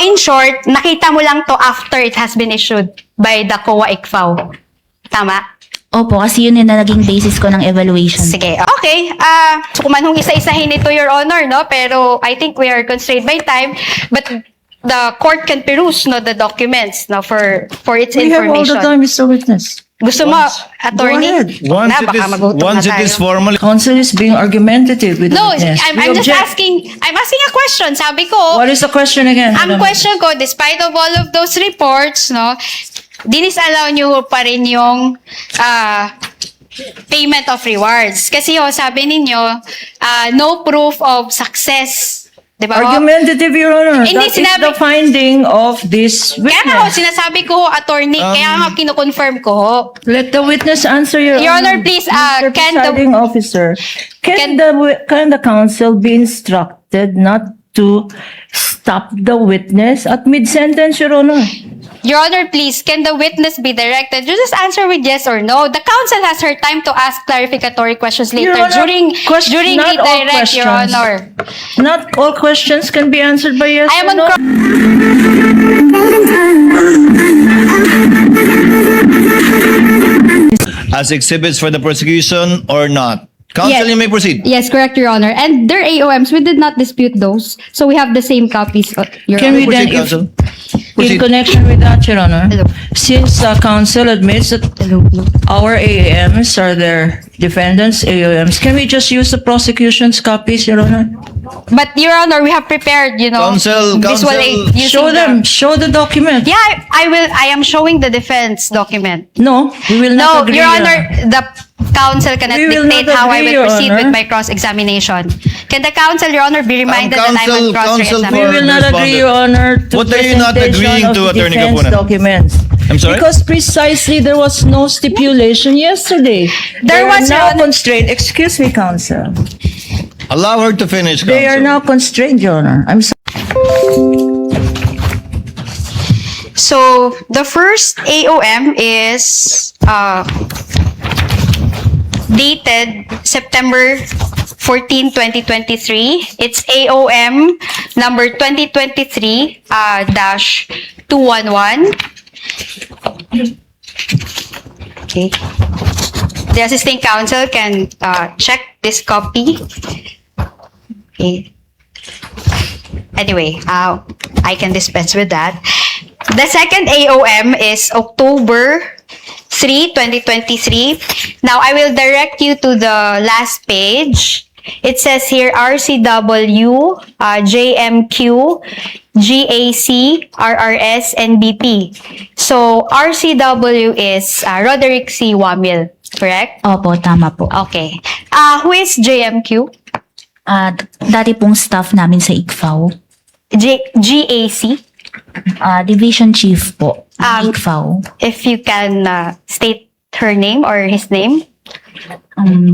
in short, nakita mo lang to after it has been issued by the COA ICFAO. Tama? Opo, kasi yun yung naging basis ko ng evaluation. Sige. Okay. So kung man hong isa-isahin ito, Your Honor, no? Pero I think we are constrained by time. But the court can peruse, no, the documents, no, for its We have all information. the time, Mr. Witness. Gusto mo, attorney? Go ahead. Once Na, baka magutom once na it is tayo. formally Counsel is being argumentative with No, the witness. I'm We just object. I'm asking a question. Sabi ko, What is the question again? ang Madam? question ko, despite of all of those reports, no, dinisallow nyo pa rin yung payment of rewards. Kasi sabi ninyo, no proof of success. Di ba? Argumentative, Your Honor. Hindi, That is sinabi- the finding of this Kaya nga witness. sinasabi ko, attorney, kaya nga kinukonfirm ko. Let the witness answer, Your Your Honor. Honor, please, Mr. can the- Presiding Officer, Can- can the counsel be instructed not to stop the witness at mid-sentence, Your Honor? Your Honor, please, can the witness be directed? You just answer with yes or no. The counsel has her time to ask clarificatory questions later Your Honor, during not all redirect, Your questions. Honor. Not all questions can be answered by yes I am or on no. as exhibits for the prosecution or not. Counsel, Yes. you may proceed. Yes, correct, Your Honor. And their AOMs, we did not dispute those. So we have the same copies, Your Can Honor. we then, Proceed, if, counsel. in Proceed. connection with that, Your Honor, Hello. since counsel admits that our AAMs are their defendants' AOMs, can we just use the prosecution's copies, Your Honor? But, Your Honor, we have prepared, Counsel, visual counsel. aid. using Show them, show the document. Yeah, I am showing the defense document. No, we will No, not agree. Your Honor, the counsel cannot We will dictate not how I agree, will Your proceed Honor. with my cross-examination. Can the counsel, Your Honor, be reminded that I'm counsel- on counsel We cross-examination? will not agree, Your Honor, to What are you not presentation agreeing of to, the Attorney defense Kapunan? documents. I'm sorry? Because precisely there was no stipulation yesterday. There They are was, Your now Honor. constrained. Excuse me, counsel. Allow her to finish, They are counsel. now constrained, Your Honor. I'm sorry. So, the first AOM is dated September 14, 2023. It's AOM number 2023-211. Okay. The assisting counsel can check this copy. Okay. Anyway, I can dispense with that. The second AOM is October 3, 2023. Now, I will direct you to the last page. It says here RCW, JMQ, GAC, RRS, NBP. So, RCW is Roderick C. Wamil, correct? Opo, tama po. Okay. Who is JMQ? Dati pong staff namin sa ICFAO. GAC? Division Chief po, Um, ICFAO. If you can state her name or his name.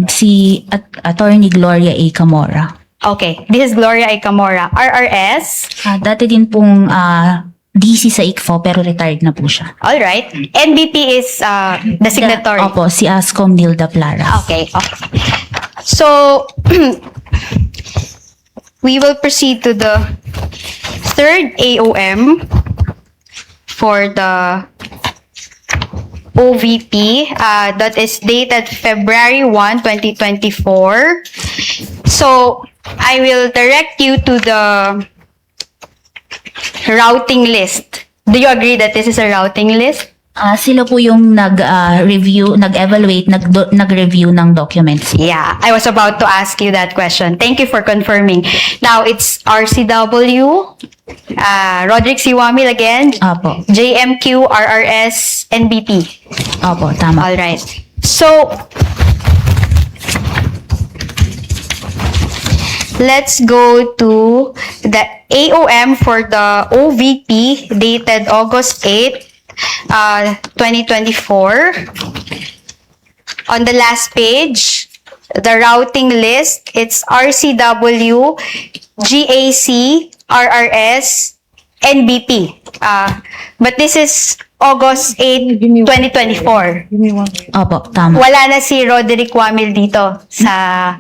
Si Attorney Gloria A. Camora. Okay. This is Gloria A. Camora. RRS. Dati din pong DC sa ICFAO pero retired na po siya. All right. NBP is the signatory. Opo, si Ascom Nilda Plaras. Okay. So, we will proceed to the third AOM for the OVP that is dated February 1, 2024. So, I will direct you to the routing list. Do you agree that this is a routing list? Sila po yung nag-review, nag-evaluate, nag-review ng documents. Yeah, I was about to ask you that question. Thank you for confirming. Now, it's RCW, Roderick C. Wamil again, Opo. JMQ, RRS, NBP. Opo, tama. All right. So, let's go to the AOM for the OVP dated August 8, 2024. On the last page, the routing list, it's RCW, GAC, RRS, NBP. But this is August 8, 2024. Opo, tama. Wala na si Roderick Wamil dito sa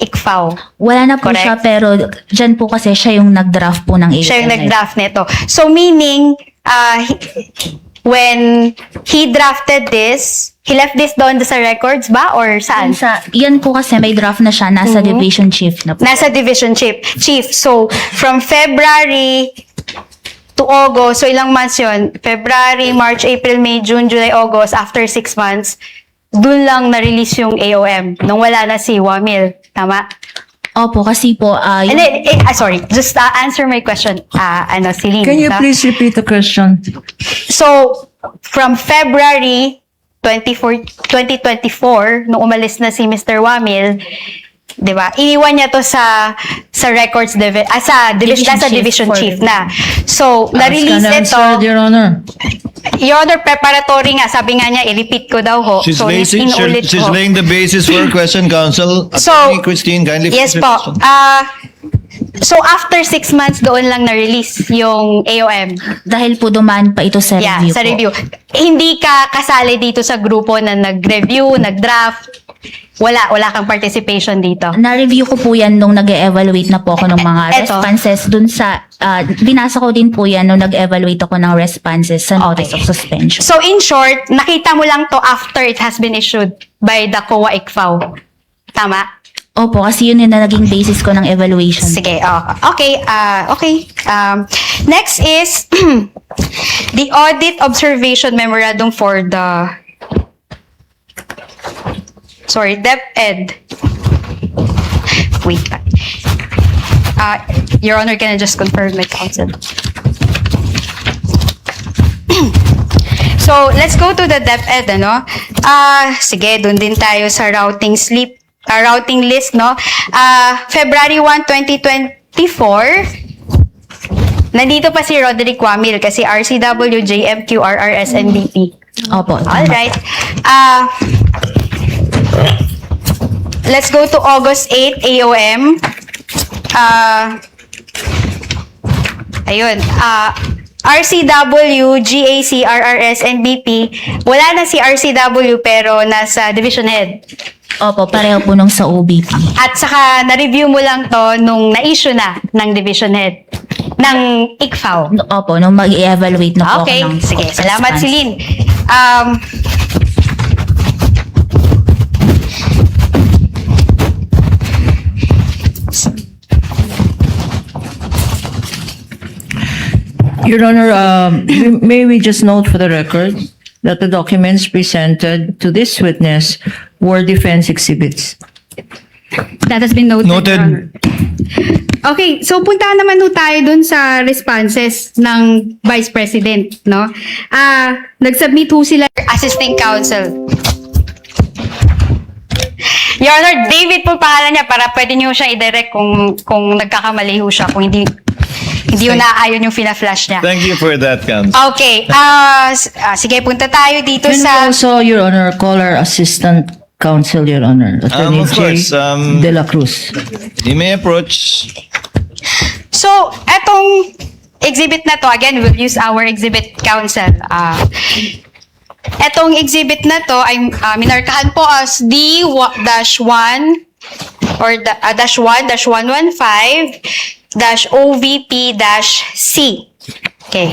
ICFAO. Wala na po Correct. siya, pero dyan po kasi siya yung nag-draft po ng AOM. Siya yung nag-draft nito. So meaning, when he drafted this, he left this doon sa records ba or saan? Yan po kasi may draft na siya, nasa division chief na po. Nasa division chief. So, from February to August, so ilang months yun? February, March, April, May, June, July, August, after 6 months, dun lang na-release yung AOM nung wala na si Wamil. Tama? Opo, kasi po, And then, sorry, just answer my question, Celine. Can you ha? please repeat the question? So, from February 2024, nung umalis na si Mr. Wamil, di ba? Iniwan niya to sa records sa division chief na. So, na-release Ask and ito. answer, Your Honor. Your Honor, preparatory nga. Sabi nga niya, i-repeat ko daw ho. She's, So, inuulit she's ko. laying the basis for her question, counsel. So, Attorney Christine, kindly yes finish your po. question. So, after 6 months, doon lang na-release yung AOM. dahil po dumaan pa ito sa Yeah, review sa po. review. Hindi ka kasali dito sa grupo na nag-review, nag-draft. Wala kang participation dito. Na-review ko po yan nung nag-evaluate na po ako ng mga Eto. responses dun sa, binasa ko din po yan nung nag-evaluate ako ng responses sa notice Okay. of suspension. So, in short, nakita mo lang to after it has been issued by the COA ICFAO. Tama? Opo, kasi yun yung naging basis ko ng evaluation. Sige, okay. Next is the audit observation memorandum for the DepEd. Wait. Your Honor, can I just confirm my counsel? So, let's go to the DepEd, ano? Sige, dun din tayo sa routing list, no? February 1, 2024, nandito pa si Roderick Wamil kasi RCW, JMQ, RRS, NBP. Opo. Alright. Let's go to August 8, AOM. Ayun. RCW, GAC, RRS, NBP. Wala na si RCW pero nasa division head. Opo, pareho po nung sa OBP. At saka na-review mo lang to nung na-issue na ng division head ng ICFAO. Opo, nung mag-evaluate na po Okay, ako ng sige. Salamat, response. Celine. Your Honor, may we just note for the record that the documents presented to this witness were defense exhibits. That has been noted. Noted. Your Honor. Okay, so punta naman ho tayo dun sa responses ng Vice President, no? Nag-submit ho sila. Assisting counsel. Your Honor, David po pangalan niya para pwede niyo siya i-direct kung nagkakamali ho siya, kung hindi yun naaayon yung fina-flash niya. Thank you for that, counsel. Okay, sige, punta tayo dito Can we sa... also, Your Honor, call our assistant counsel, Your Honor, Attorney Of course, J. De La Cruz. You may approach. So, etong exhibit na to, again, we'll use our exhibit counsel. Etong exhibit na to ay minarkahan po as D-1 or -115-OVP-C. Okay.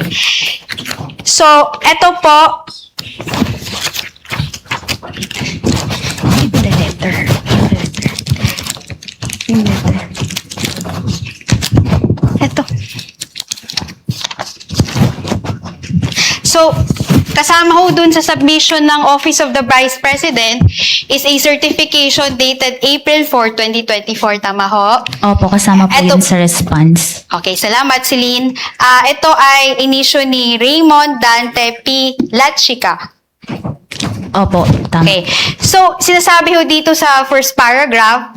So, eto po. The letter. Eto. So, kasama ho dun sa submission ng Office of the Vice President is a certification dated April 4, 2024. Tama ho? Opo, kasama po Eto- yun sa response. Okay, salamat, Celine. Ito ay inisyo ni Raymond Dante P. Latchika. Opo, tama. Okay. So, sinasabi ho dito sa first paragraph,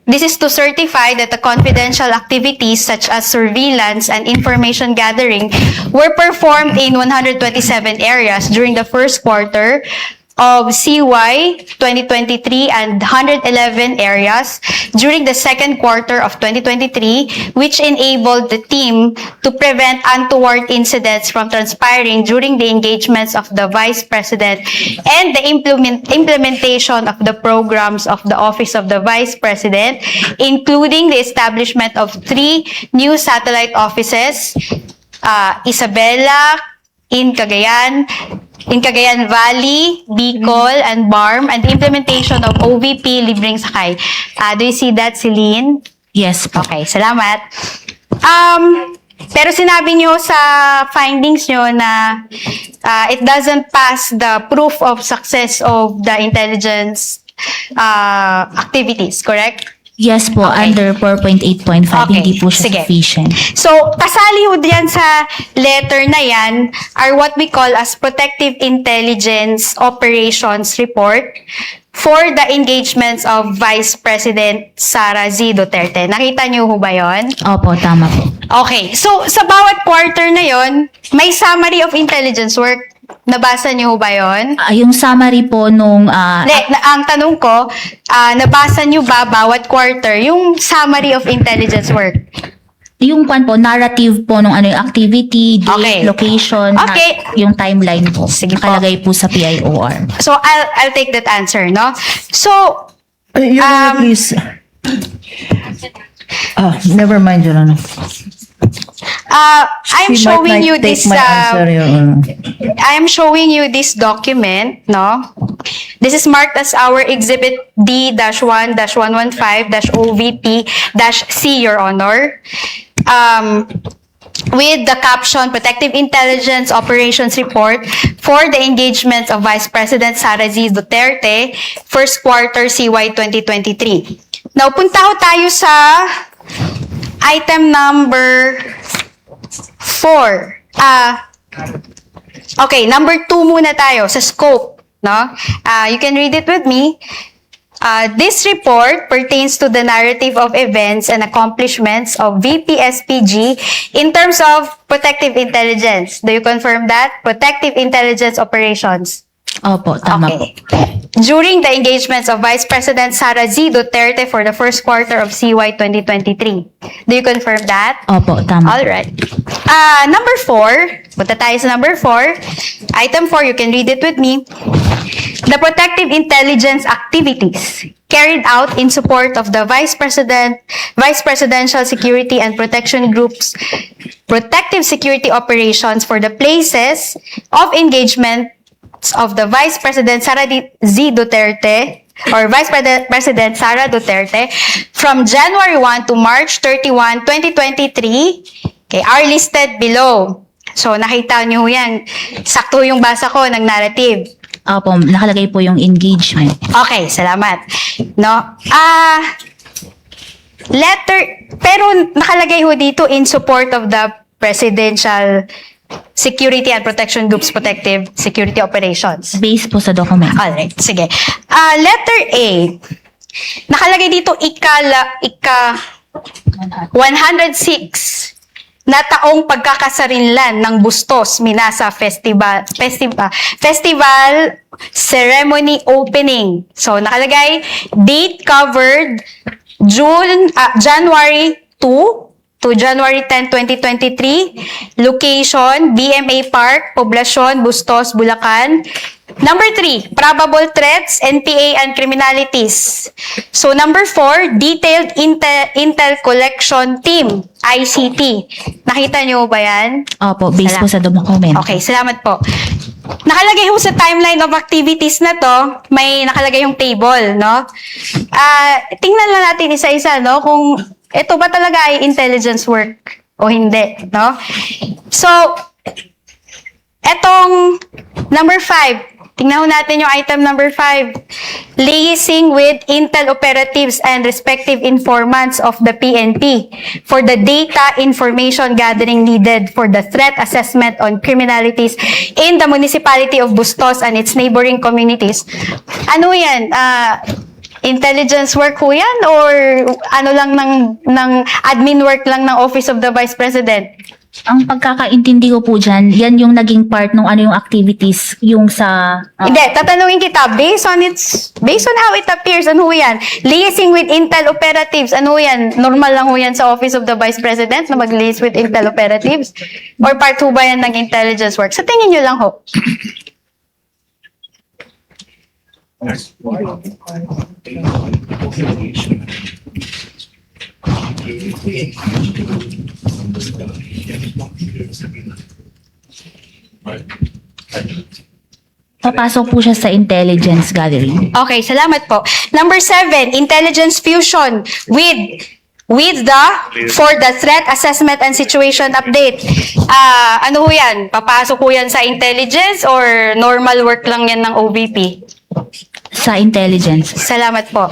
this is to certify that the confidential activities such as surveillance and information gathering were performed in 127 areas during the first quarter of CY 2023 and 111 areas during the second quarter of 2023, which enabled the team to prevent untoward incidents from transpiring during the engagements of the Vice President and the implementation of the programs of the Office of the Vice President, including the establishment of 3 new satellite offices, Isabela, in Cagayan Valley, Bicol, and BARM, and the implementation of OVP Libreng Sakay. Do you see that, Celine? Yes po. Okay, salamat. Pero sinabi nyo sa findings nyo na it doesn't pass the proof of success of the intelligence activities, correct? Yes po, Okay. under 4.8.5, Okay, hindi po siya sige. sufficient. So, kasali ho diyan sa letter na yan are what we call as Protective Intelligence Operations Report for the engagements of Vice President Sara Z. Duterte. Nakita niyo ho ba yon? Opo, tama po. Okay. So, sa bawat quarter na yon, may summary of intelligence work. Nabasa niyo ho ba yon? Yung summary po nung Ang tanong ko, nabasa niyo ba bawat quarter yung summary of intelligence work? yung kwan po, narrative po nung ano yung activity, date, Okay. location, Okay. yung timeline po. Sige po. Nakalagay po sa PIOR. So, I'll take that answer, no? So, Your Honor, please. Never mind, Your Honor. I'm She might showing not you take this my answer, Your Honor. I am showing you this document, no? This is marked as our Exhibit D-1-115-OVP-C, Your Honor. With the caption, Protective Intelligence Operations Report for the engagements of Vice President Sara Z. Duterte, first quarter CY 2023. Now, punta ho tayo sa item number 4. Okay, number 2 muna tayo sa scope, no? You can read it with me. This report pertains to the narrative of events and accomplishments of VPSPG in terms of protective intelligence. Do you confirm that? Protective intelligence operations. Opo, tama po. Okay. During the engagements of Vice President Sara Z. Duterte for the first quarter of CY 2023. Do you confirm that? Opo, tama. All right. Number 4. Punta tayo sa number 4. Item 4, you can read it with me. The protective intelligence activities carried out in support of the Vice Presidential Security and Protection Group's protective security operations for the places of engagement of the Vice President Sara Z. Duterte or Vice President Sara Duterte from January 1 to March 31, 2023, okay, are listed below. So, nakita nyo yan. Sakto yung basa ko ng narrative. Opo, nakalagay po yung engagement. Okay, salamat. No? Pero nakalagay ho dito in support of the Presidential Security and Protection Group's protective security operations. Based po sa document. Alright, sige. Letter A. Nakalagay dito ika 106 na taong pagkakasarinlan ng Bustos Minasa Festival Ceremony Opening. So nakalagay date covered January 2 to January 10, 2023. Location, BMA Park, Poblacion, Bustos, Bulacan. Number 3, probable threats, NPA and criminalities. So number 4, detailed intel collection team, ICT. Nakita niyo ba yan? Opo, based po sa document. Okay, salamat po. Nakalagay ho sa timeline of activities na to, may nakalagay yung table, no? Tingnan lang natin isa-isa, no? Kung ito ba talaga ay intelligence work o hindi, no? So, etong number 5, tingnan ho natin yung item number 5. Liaising with intel operatives and respective informants of the PNP for the data information gathering needed for the threat assessment on criminalities in the municipality of Bustos and its neighboring communities. Ano yan? Intelligence work ho yan? Or ano lang ng admin work lang ng Office of the Vice President? Ang pagkakaintindi ko po dyan, yan yung naging part ng ano yung activities, yung sa... Hindi, tatanungin kita, based on how it appears, ano ho yan? Liaising with Intel operatives, ano ho yan? Normal lang ho yan sa Office of the Vice President na mag-liaise with Intel operatives? Or part ho ba yan ng intelligence work? Sa tingin nyo lang ho. Papasok po siya sa intelligence gathering. Okay, salamat po. Number 7, intelligence fusion with for the threat assessment and situation update. Ano ho yan? Papasok ho yan sa intelligence or normal work lang yan ng OVP? Sa intelligence. Salamat po.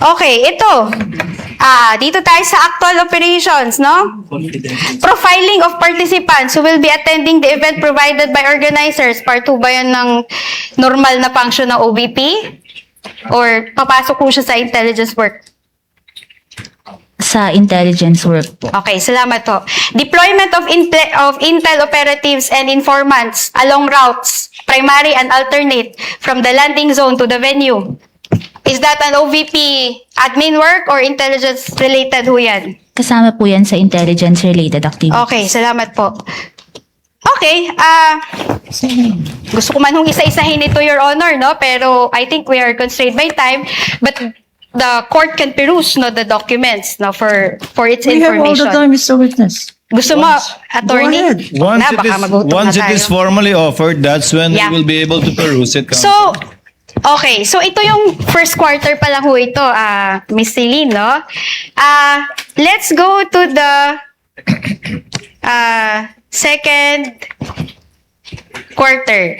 Okay, ito. Dito tayo sa actual operations, no? Profiling of participants who will be attending the event provided by organizers. Part 2 ba yan ng normal na function ng OVP? Or papasok po siya sa intelligence work? Sa intelligence work po. Okay, salamat po. Deployment of Intel operatives and informants along routes, primary and alternate, from the landing zone to the venue. Is that an OVP admin work or intelligence-related ho yan? Kasama po yan sa intelligence-related activities. Okay, salamat po. Okay, gusto ko man hong isa-isahin ito, Your Honor, no? Pero I think we are constrained by time. But the court can peruse, no, the documents, no, for its We have all information. the time, Mr. Witness. Gusto mo, attorney? Go ahead. Once Na, baka magutom na once it is tayo. formally offered, that's when Yeah. we will be able to peruse it. So, okay. So, ito yung first quarter pa lang ho ito, Miss Celine, no? Let's go to the second quarter.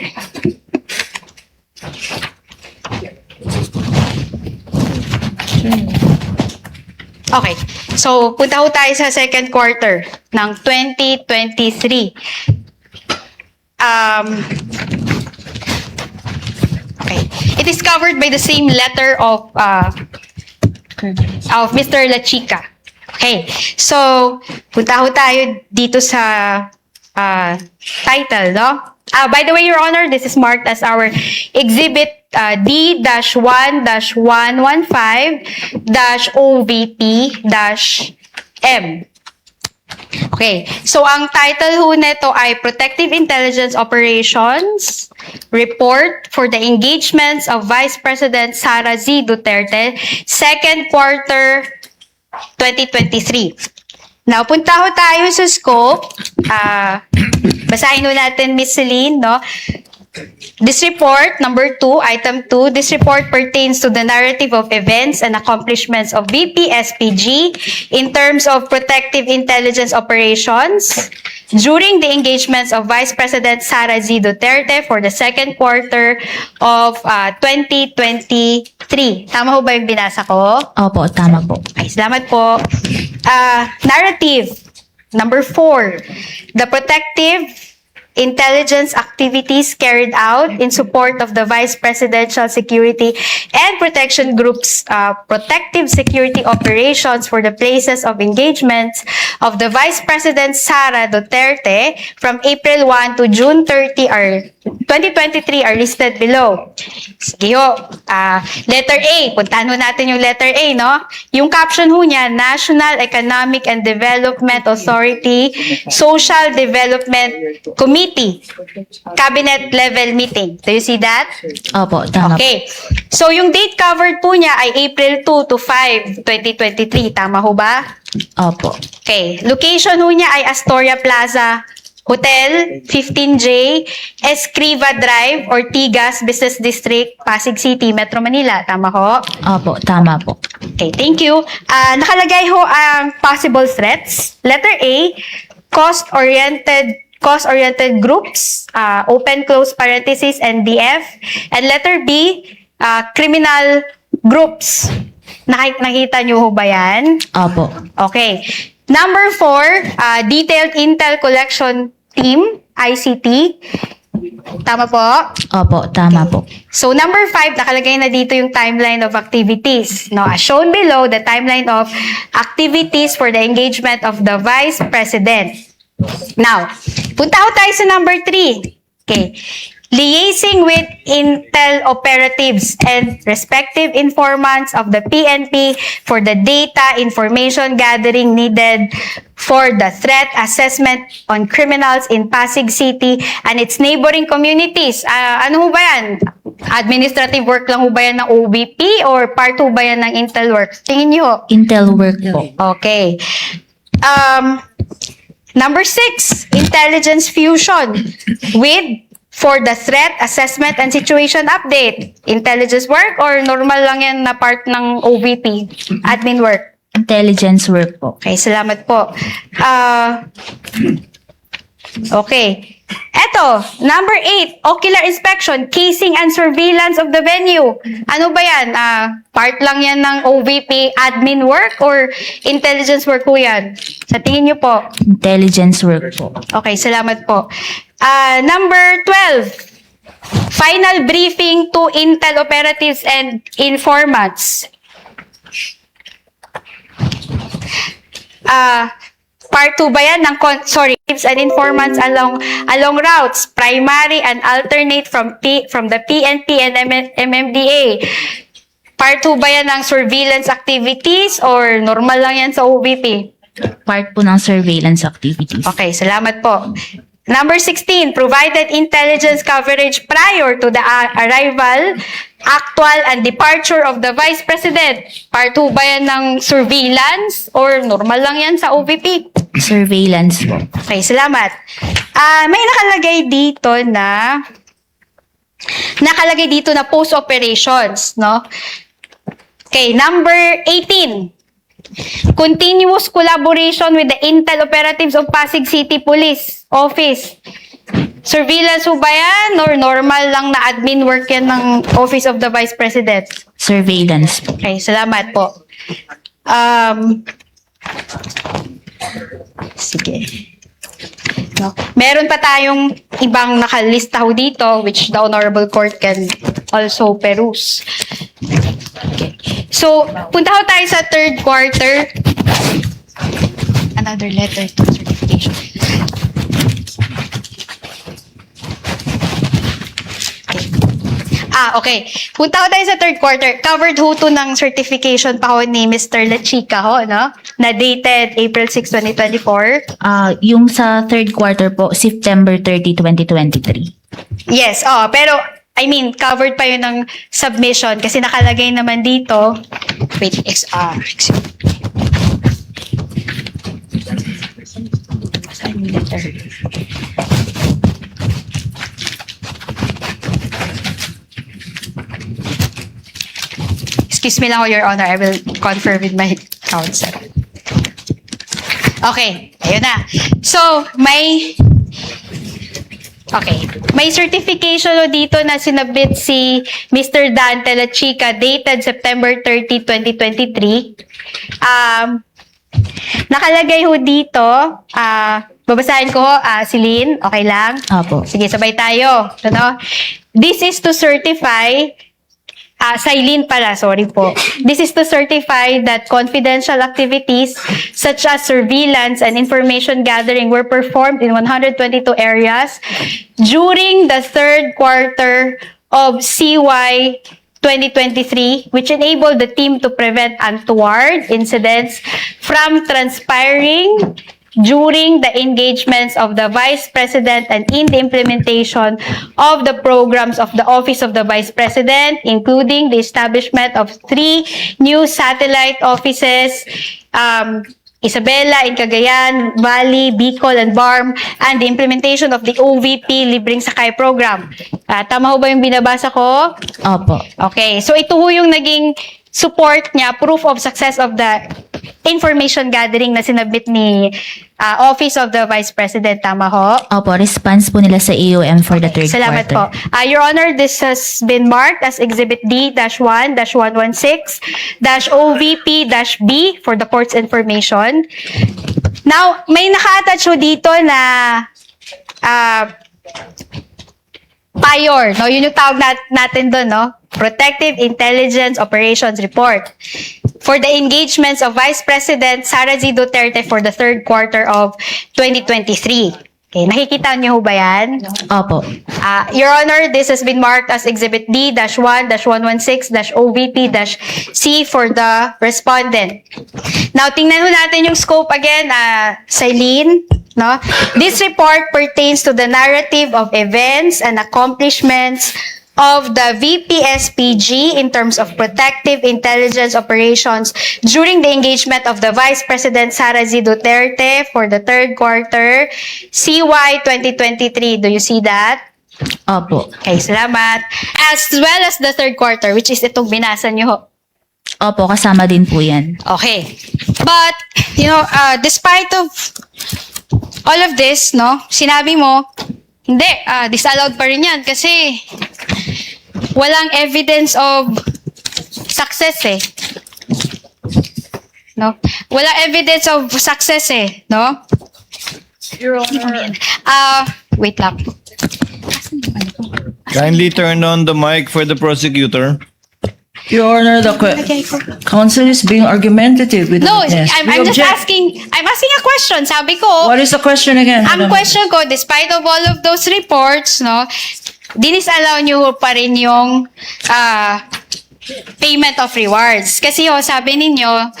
Okay. So, punta ho tayo sa second quarter ng 2023. Okay. It is covered by the same letter of Mr. La Chica. Okay. So, punta ho tayo dito sa title, no? By the way, Your Honor, this is marked as our Exhibit D-1-115-OVP-M. Okay. So, ang title ho nito ay Protective Intelligence Operations Report for the Engagements of Vice President Sara Z. Duterte, second quarter 2023. Now, punta ho tayo sa scope. Basahin ho natin, Miss Celine, no? This report, number 2, item 2, this report pertains to the narrative of events and accomplishments of VP-SPG in terms of protective intelligence operations during the engagements of Vice President Sara Z. Duterte for the second quarter of 2023. Tama ho ba yung binasa ko? Opo, tama po. Ay, salamat po. Narrative, number 4, the protective intelligence activities carried out in support of the Vice Presidential Security and Protection Group's protective security operations for the places of engagements of the Vice President Sara Duterte from April 1 to June 30 2023 are listed below. Sige ho. Letter A. Puntahan ho natin yung letter A, no? Yung caption ho niya, National Economic and Development Authority Social Development Committee. Cabinet level meeting. Do you see that? Opo, tama po. Okay. So, yung date covered po niya ay April 2 to 5, 2023. Tama ho ba? Opo. Okay. Location ho niya ay Astoria Plaza Hotel, 15J, Escriva Drive, Ortigas Business District, Pasig City, Metro Manila. Tama ho? Opo, tama po. Okay, thank you. Nakalagay ho ang possible threats. Letter A, cost-oriented groups, open close parenthesis, NDF. And letter B, criminal groups. Nakita nyo ho ba yan? Opo. Okay. Number 4, detailed intel collection team, ICT. Tama po? Opo, tama po. So number 5, nakalagay na dito yung timeline of activities. No, as shown below, the timeline of activities for the engagement of the Vice President. Now, punta ho tayo sa number 3. Okay. Liaising with intel operatives and respective informants of the PNP for the data information gathering needed for the threat assessment on criminals in Pasig City and its neighboring communities. Ano ho ba yan? Administrative work lang ho ba yan ng OBP or part ho ba yan ng intel work? Tingin nyo. Intel work po. Okay. Number 6, intelligence fusion with for the threat assessment and situation update. Intelligence work or normal lang yan na part ng OVP, admin work? Intelligence work po. Okay, salamat po. Okay. Eto, number 8, ocular inspection, casing and surveillance of the venue. Ano ba yan? Part lang yan ng OVP admin work or intelligence work po yan? Sa tingin nyo po? Intelligence work po. Okay, salamat po. Number 12, final briefing to intel operatives and informants. Part 2 ba yan ng tips and informants along routes, primary and alternate from the PNP and MMDA? Part 2 ba yan ng surveillance activities or normal lang yan sa OVP? Part po ng surveillance activities. Okay, salamat po. Number 16, provided intelligence coverage prior to the arrival, actual, and departure of the Vice President. Part 2 ba yan ng surveillance or normal lang yan sa OVP? Surveillance po. Okay, salamat. May nakalagay dito na post operations, no? Okay, number 18. Continuous collaboration with the intel operatives of Pasig City Police Office. Surveillance ba yan or normal lang na admin work yan ng Office of the Vice President? Surveillance po. Okay, salamat po. Sige. No. Meron pa tayong ibang nakalista ho dito which the Honorable Court can also peruse. Okay. So, punta ho tayo sa third quarter. Another letter to certification. Okay. Punta ko tayo sa third quarter. Covered ho to ng certification pa ho ni Mr. Lachica ho, no? Na dated April 6, 2024. Yung sa third quarter po, September 30, 2023. Yes, pero I mean, covered pa yun ng submission kasi nakalagay naman dito. Wait, saan yung letter? Excuse me lang, Your Honor. I will confirm with my counsel. Okay, ayun na. So, may certification dito na sinabit si Mr. Dante Lachica dated September 30, 2023. Nakalagay ho dito, babasahin ko ho, si Lynn, okay lang? Opo. Sige, sabay tayo. Ano? This is to certify, Silene pala, sorry po. This is to certify that confidential activities such as surveillance and information gathering were performed in 122 areas during the third quarter of CY 2023, which enabled the team to prevent untoward incidents from transpiring during the engagements of the Vice President and in the implementation of the programs of the Office of the Vice President, including the establishment of 3 new satellite offices, Isabela in Cagayan, Valley, Bicol, and Barm, and the implementation of the OVP Libreng Sakay Program. Tama ho ba yung binabasa ko? Opo. Okay, so ito ho yung naging support niya, proof of success of the information gathering na sinabit ni Office of the Vice President. Tama ho? Opo, response po nila sa AOM for the third Salamat quarter. po. Your Honor, this has been marked as Exhibit D-1-116-OVP-B for the court's information. Now, may naka-attach ho dito na PIOR, no? Yun yung tawag natin doon, no? Protective Intelligence Operations Report for the engagements of Vice President Sara Z. Duterte for the third quarter of 2023. Okay, nakikita niyo ho ba yan? Opo. Your Honor, this has been marked as Exhibit D-1-116-OVP-C for the respondent. Now, tingnan ho natin yung scope again, Celine. No? This report pertains to the narrative of events and accomplishments of the VPSPG in terms of protective intelligence operations during the engagement of the Vice President Sara Z. Duterte for the third quarter CY 2023. Do you see that? Opo. Okay, salamat. As well as the third quarter, which is itong binasa nyo. Opo, kasama din po yan. Okay. But, despite of all of this, no, sinabi mo, hindi, disallowed pa rin yan kasi walang evidence of success eh. No? Walang evidence of success eh, no? Your Honor. Wait lang. Kindly turn on the mic for the prosecutor. Your Honor, the counsel is being argumentative with No, the witness. I'm We just object. I'm asking a question. Sabi ko, What is the question again? ang Madam? question ko, despite of all of those reports, no, dinisallow nyo pa rin yung payment of rewards. Kasi sabi ninyo,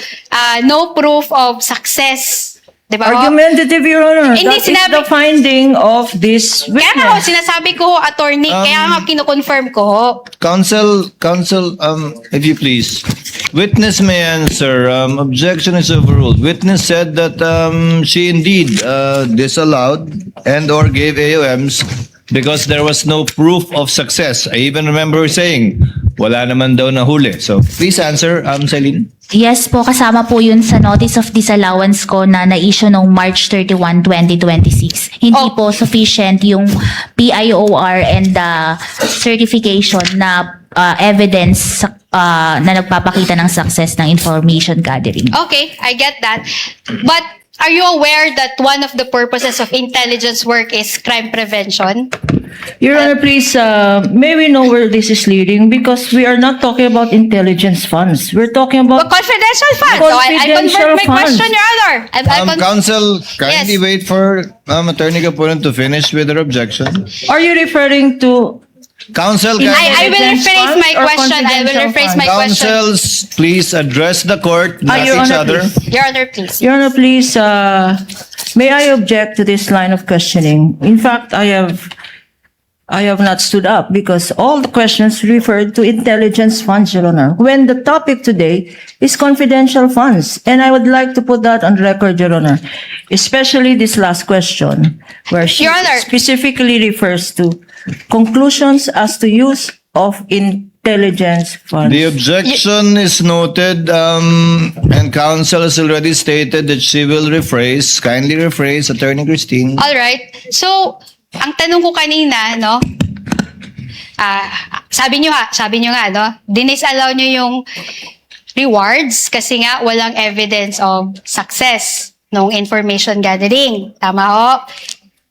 no proof of success. Di ba? Argumentative, Your Honor. Hindi, That is sinabi- the finding of this Kaya nga witness. sinasabi ko, attorney, kaya nga kinukonfirm ko. Counsel, if you please. Witness may answer. Objection is overruled. Witness said that she indeed disallowed and or gave AOMs because there was no proof of success. I even remember her saying, wala naman daw nahuli. So please answer, Celine. Yes po, kasama po yun sa notice of disallowance ko na na-issue noong March 31, 2026. Hindi Oh. po sufficient yung PIOR and the certification na evidence na nagpapakita ng success ng information gathering. Okay, I get that. But are you aware that one of the purposes of intelligence work is crime prevention? Your Honor, please, may we know where this is leading? Because we are not talking about intelligence funds. We're talking But about... confidential funds. So I Confidential convert my funds. question, Your Honor. Counsel, kindly Yes. wait for Attorney Capulan to finish with her objection. Are you referring to... Counsel, I will Intelligence rephrase funds my or question. I will confidential rephrase funds? my question. counsels, please address the court, not Your each Honor, other. please. Your Honor, please. Your Honor, please, may I object to this line of questioning? In fact, I have not stood up because all the questions referred to intelligence funds, Your Honor, when the topic today is confidential funds. And I would like to put that on record, Your Honor, especially this last question, where she Your Honor. specifically refers to conclusions as to use of intelligence funds. The objection is noted, and counsel has already stated that she will rephrase, kindly rephrase, Attorney Christine. All right. So, ang tanong ko kanina, no? Sabi nyo nga, no? Dinisallow nyo yung rewards kasi nga walang evidence of success ng information gathering. Tama ho?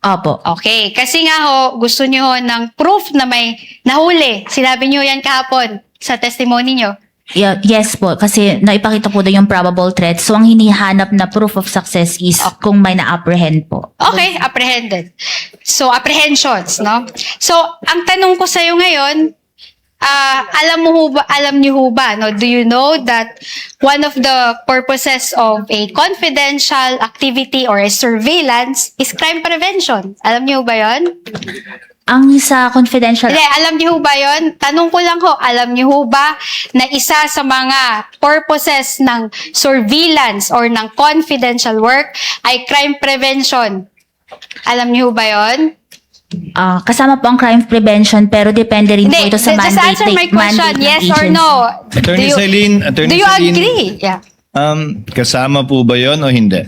Opo. Okay. Kasi nga ho, gusto nyo ho ng proof na may nahuli. Sinabi nyo yan kahapon sa testimony nyo. Yes po, kasi naipakita po doon yung probable threat. So, ang hinihanap na proof of success is kung may na-apprehend po. Okay, apprehended. So, apprehensions, no? So, ang tanong ko sa'yo ngayon, alam niyo ho ba, no? Do you know that one of the purposes of a confidential activity or a surveillance is crime prevention? Alam niyo ho ba yon? Ang sa confidential... Hindi, alam niyo ho ba yon? Tanong ko lang ho, alam niyo ho ba na isa sa mga purposes ng surveillance or ng confidential work ay crime prevention? Alam niyo ho ba yon? kasama po ang crime prevention pero depende rin po Hindi, ito sa just mandate. answer my question, mandate ng yes or agency. no. Attorney Celine, Do you agree? Yeah. Kasama po ba yon o hindi?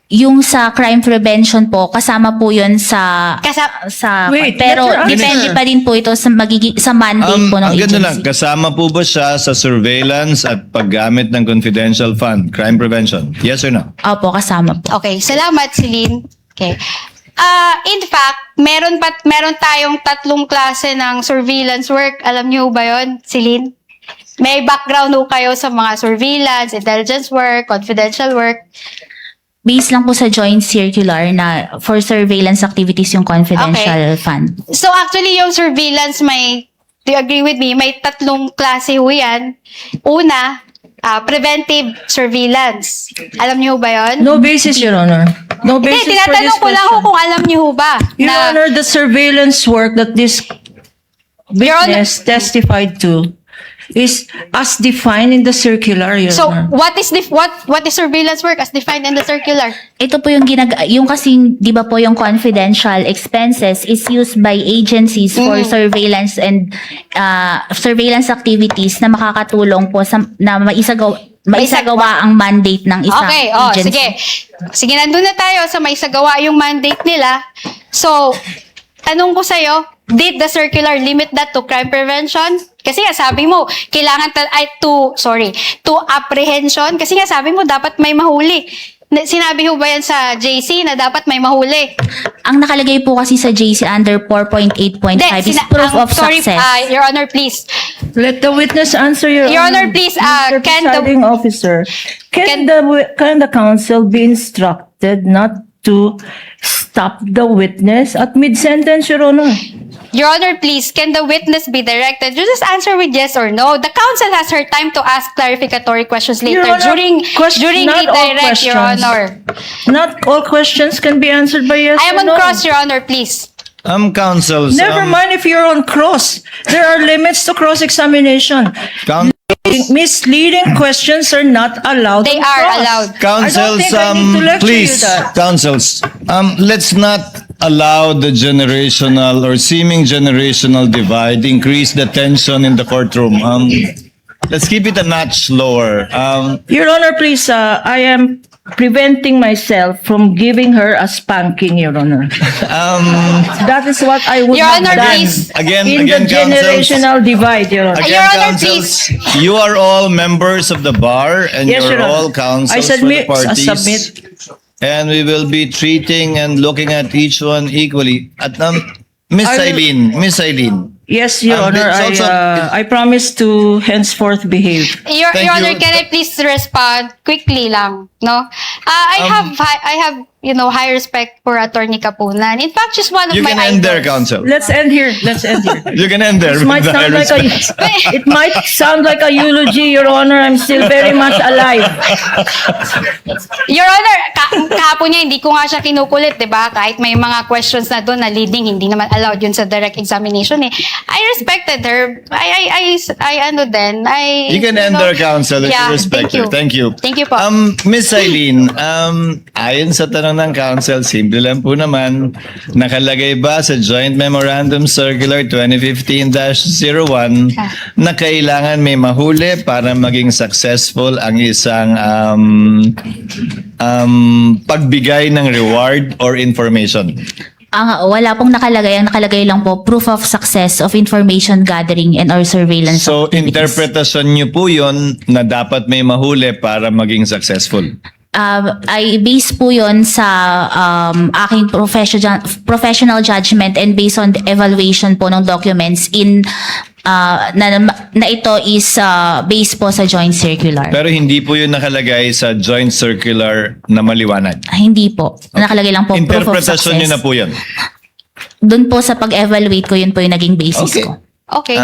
Yung sa crime prevention po, kasama po yun sa... Wait, pero let her depende answer. pa din po ito sa, sa mandate po ng Ang ganda lang, agency. kasama po ba siya sa surveillance at paggamit ng confidential fund, crime prevention? Yes or no? Opo, kasama po. Okay, salamat, Celine. Okay. In fact, meron tayong 3 klase ng surveillance work. Alam niyo ba 'yon, Celine? May background ho kayo sa mga surveillance, intelligence work, confidential work. Based lang po sa joint circular na for surveillance activities yung confidential fund. So actually, yung surveillance do you agree with me? May 3 klase ho yan. Una, preventive surveillance. Alam niyo ba 'yon? No basis, Your Honor. No basis Hindi, for this tinatanong ko lang ho question. kung alam niyo ho ba. Your Honor, the surveillance work that this Your Honor- witness testified to is as defined in the circular, Your So, Honor. what is surveillance work as defined in the circular? Ito po yung yung kasing, di ba po yung confidential expenses is used by agencies for surveillance and surveillance activities na makakatulong po na maisagawa ang mandate ng isang Okay, agency. sige. Sige, nandun na tayo sa maisagawa yung mandate nila. So, tanong ko sa'yo, did the circular limit that to crime prevention? Kasi nga sabi mo, kailangan to apprehension. Kasi nga sabi mo, dapat may mahuli. Sinabi mo ba yan sa JC na dapat may mahuli? Ang nakalagay po kasi sa JC under 4.8.5 is proof of success. Your Honor, please. Let the witness answer, Your Your Honor, please, Mr. can the- Presiding Officer, Can- can the counsel be instructed not to stop the witness at mid-sentence, Your Honor? Your Honor, please, can the witness be directed? You just answer with yes or no. The counsel has her time to ask clarificatory questions later Your Honor, during not all redirect, Your questions. Honor. Not all questions can be answered by yes I am or on no. cross, Your Honor, please. Counsels. Never mind if you're on cross. There are limits to cross-examination. Misleading questions are not allowed. They on are cross. allowed. Counsels, I don't think I need to lecture please, you that. counsels, let's not allow the generational or seeming generational divide increase the tension in the courtroom. Let's keep it a notch lower. Your Honor, please, I am preventing myself from giving her a spanking, Your Honor. That is what I would Your have Honor, done please. Again, in the counsels. generational divide, Your Honor. Your Honor, counsels, you are all members of the bar and Yes, you're Your Honor. all counsels I submit, for the I parties. submit. And we will be treating and looking at each one equally. At Miss I will- Eileen. Yes, Your Honor, it's also- I promise to henceforth behave. Your Thank Honor, you. can I please respond quickly lang, no? I have high respect for Attorney Kapunan. In fact, she's one of You my can end there, idols. counsel. Let's end here. Let's end here. You can end there. It with might the sound high like respect. it might sound like a eulogy, Your Honor. I'm still very much alive. Your Honor, kahapon niya, hindi ko nga siya kinukulit, di ba? Kahit may mga questions na doon na leading, hindi naman allowed yun sa direct examination eh. I respected her. You can end there, counsel, if you respect her. Thank you. Thank you po. Miss Eileen, ayon sa tanong ng counsel, simple lang po naman, nakalagay ba sa Joint Memorandum Circular 2015-01 na kailangan may mahuli para maging successful ang isang pagbigay ng reward or information? Wala pong nakalagay. Ang nakalagay lang po, proof of success of information gathering and or surveillance So, activities. interpretasyon niyo po yun na dapat may mahuli para maging successful. I base po yon sa aking professional judgment and based on the evaluation po ng documents na ito is based po sa joint circular. Pero hindi po yun nakalagay sa joint circular na maliwanag. Hindi po. Nakalagay lang po proof of Interpretasyon niyo success. na po yun. Doon po sa pag-evaluate ko, yun po yung naging basis Okay. ko. Okay.